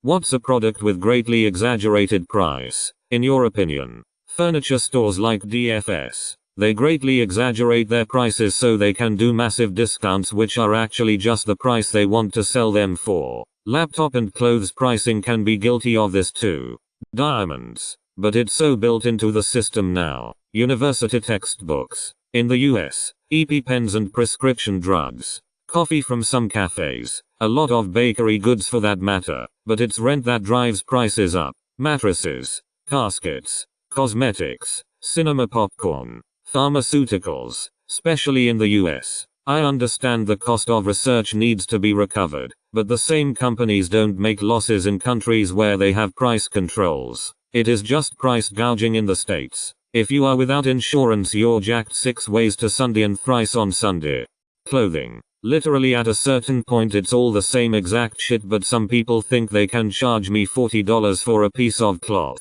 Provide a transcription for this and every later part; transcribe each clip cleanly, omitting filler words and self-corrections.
What's a product with greatly exaggerated price, in your opinion? Furniture stores like DFS. They greatly exaggerate their prices so they can do massive discounts which are actually just the price they want to sell them for. Laptop and clothes pricing can be guilty of this too. Diamonds. But it's so built into the system now. University textbooks. In the US, EpiPens and prescription drugs. Coffee from some cafes. A lot of bakery goods for that matter. But it's rent that drives prices up. Mattresses. Caskets. Cosmetics. Cinema popcorn. Pharmaceuticals. Especially in the US. I understand the cost of research needs to be recovered. But the same companies don't make losses in countries where they have price controls. It is just price gouging in the States. If you are without insurance you're jacked 6 ways to Sunday and thrice on Sunday. Clothing. Literally at a certain point it's all the same exact shit but some people think they can charge me $40 for a piece of cloth.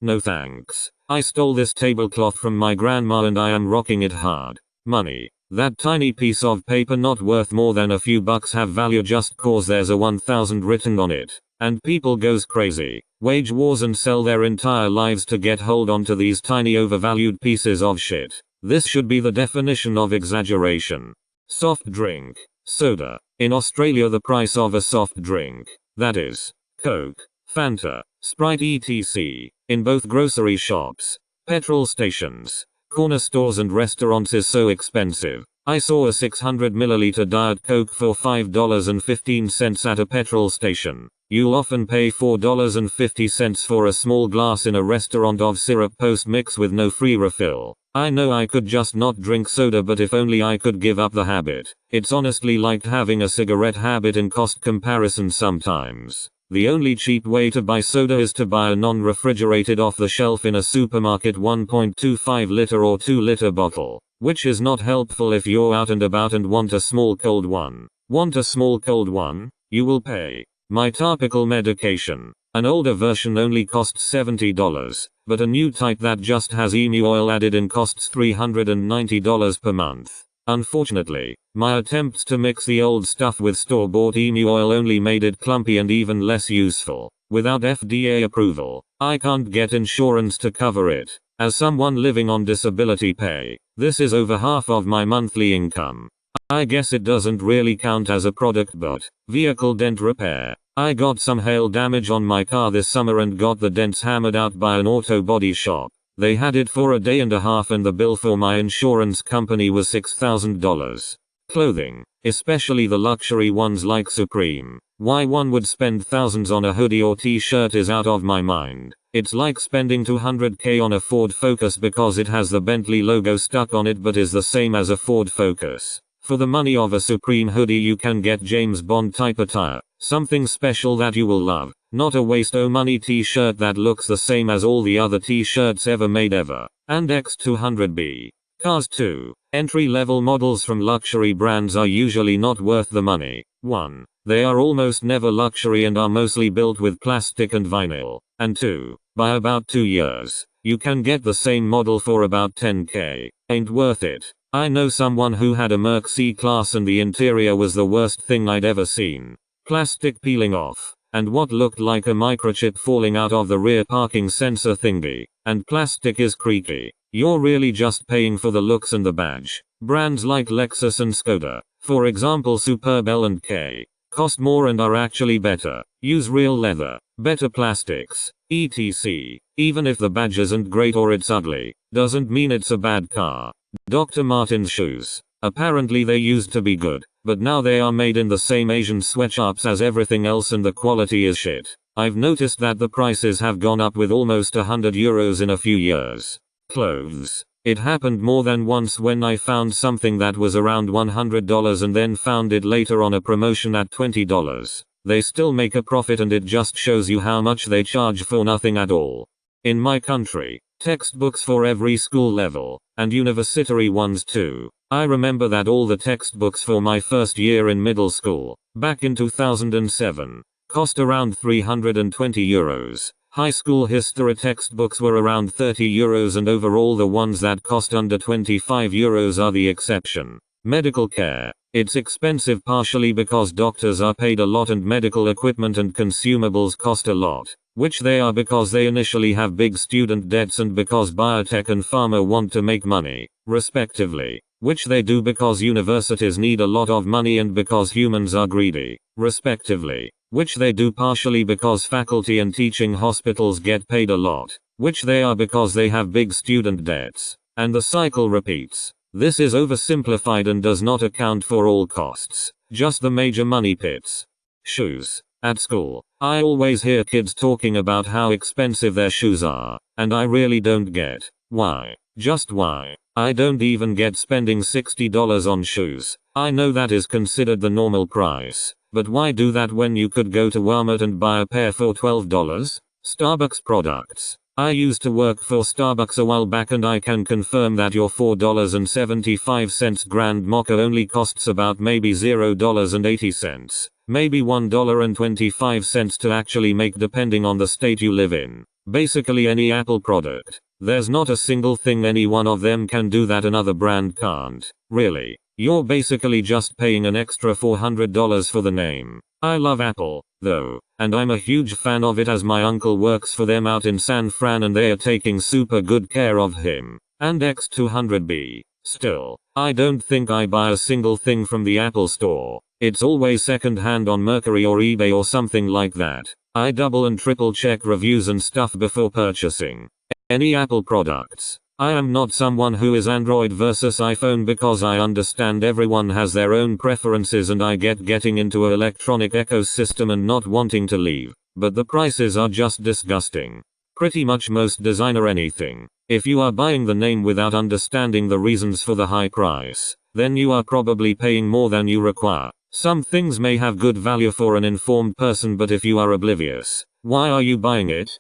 No thanks. I stole this tablecloth from my grandma and I am rocking it hard. Money. That tiny piece of paper not worth more than a few bucks have value just cause there's a 1000 written on it. And people goes crazy, wage wars and sell their entire lives to get hold onto these tiny overvalued pieces of shit. This should be the definition of exaggeration. Soft drink. Soda. In Australia the price of a soft drink, that is, Coke, Fanta, Sprite etc., in both grocery shops, petrol stations, corner stores and restaurants is so expensive. I saw a 600ml Diet Coke for $5.15 at a petrol station. You'll often pay $4.50 for a small glass in a restaurant of syrup post-mix with no free refill. I know I could just not drink soda but if only I could give up the habit. It's honestly like having a cigarette habit in cost comparison sometimes. The only cheap way to buy soda is to buy a non-refrigerated off the shelf in a supermarket 1.25 liter or 2 liter bottle. Which is not helpful if you're out and about and want a small cold one. Want a small cold one? You will pay. My topical medication. An older version only costs $70, but a new type that just has emu oil added in costs $390 per month. Unfortunately, my attempts to mix the old stuff with store-bought emu oil only made it clumpy and even less useful. Without FDA approval, I can't get insurance to cover it. As someone living on disability pay, this is over half of my monthly income. I guess it doesn't really count as a product but, vehicle dent repair. I got some hail damage on my car this summer and got the dents hammered out by an auto body shop. They had it for a day and a half and the bill for my insurance company was $6,000. Clothing, especially the luxury ones like Supreme. Why one would spend thousands on a hoodie or t-shirt is out of my mind. It's like spending $200k on a Ford Focus because it has the Bentley logo stuck on it but is the same as a Ford Focus. For the money of a Supreme hoodie you can get James Bond type attire. Something special that you will love. Not a waste o money t-shirt that looks the same as all the other t-shirts ever made ever. And X200B. Cars too. Entry-level models from luxury brands are usually not worth the money. 1. They are almost never luxury and are mostly built with plastic and vinyl. And 2. By about 2 years, you can get the same model for about $10k. Ain't worth it. I know someone who had a Merc C-Class and the interior was the worst thing I'd ever seen. Plastic peeling off, and what looked like a microchip falling out of the rear parking sensor thingy, and plastic is creaky. You're really just paying for the looks and the badge. Brands like Lexus and Skoda, for example Superb L&K, cost more and are actually better. Use real leather, better plastics, etc. Even if the badge isn't great or it's ugly, doesn't mean it's a bad car. Dr. Martens shoes. Apparently they used to be good, but now they are made in the same Asian sweatshops as everything else and the quality is shit. I've noticed that the prices have gone up with almost €100 in a few years. Clothes. It happened more than once when I found something that was around $100 and then found it later on a promotion at $20. They still make a profit and it just shows you how much they charge for nothing at all. In my country, textbooks for every school level, and university ones too. I remember that all the textbooks for my first year in middle school, back in 2007, cost around €320. High school history textbooks were around €30 and overall the ones that cost under €25 are the exception. Medical care. It's expensive partially because doctors are paid a lot and medical equipment and consumables cost a lot, which they are because they initially have big student debts and because biotech and pharma want to make money, respectively, which they do because universities need a lot of money and because humans are greedy, respectively, which they do partially because faculty and teaching hospitals get paid a lot, which they are because they have big student debts, and the cycle repeats. This is oversimplified and does not account for all costs, just the major money pits. Shoes. At school, I always hear kids talking about how expensive their shoes are, and I really don't get why. Just why. I don't even get spending $60 on shoes. I know that is considered the normal price, but why do that when you could go to Walmart and buy a pair for $12? Starbucks products. I used to work for Starbucks a while back and I can confirm that your $4.75 Grand Mocha only costs about maybe $0.80, maybe $1.25 to actually make depending on the state you live in. Basically any Apple product. There's not a single thing any one of them can do that another brand can't. Really. You're basically just paying an extra $400 for the name. I love Apple, though, and I'm a huge fan of it as my uncle works for them out in San Fran and they are taking super good care of him. And X200B. Still, I don't think I buy a single thing from the Apple store. It's always second hand on Mercury or eBay or something like that. I double and triple check reviews and stuff before purchasing any Apple products. I am not someone who is Android versus iPhone because I understand everyone has their own preferences and I get getting into an electronic ecosystem and not wanting to leave, but the prices are just disgusting. Pretty much most designer anything. If you are buying the name without understanding the reasons for the high price, then you are probably paying more than you require. Some things may have good value for an informed person, but if you are oblivious, why are you buying it?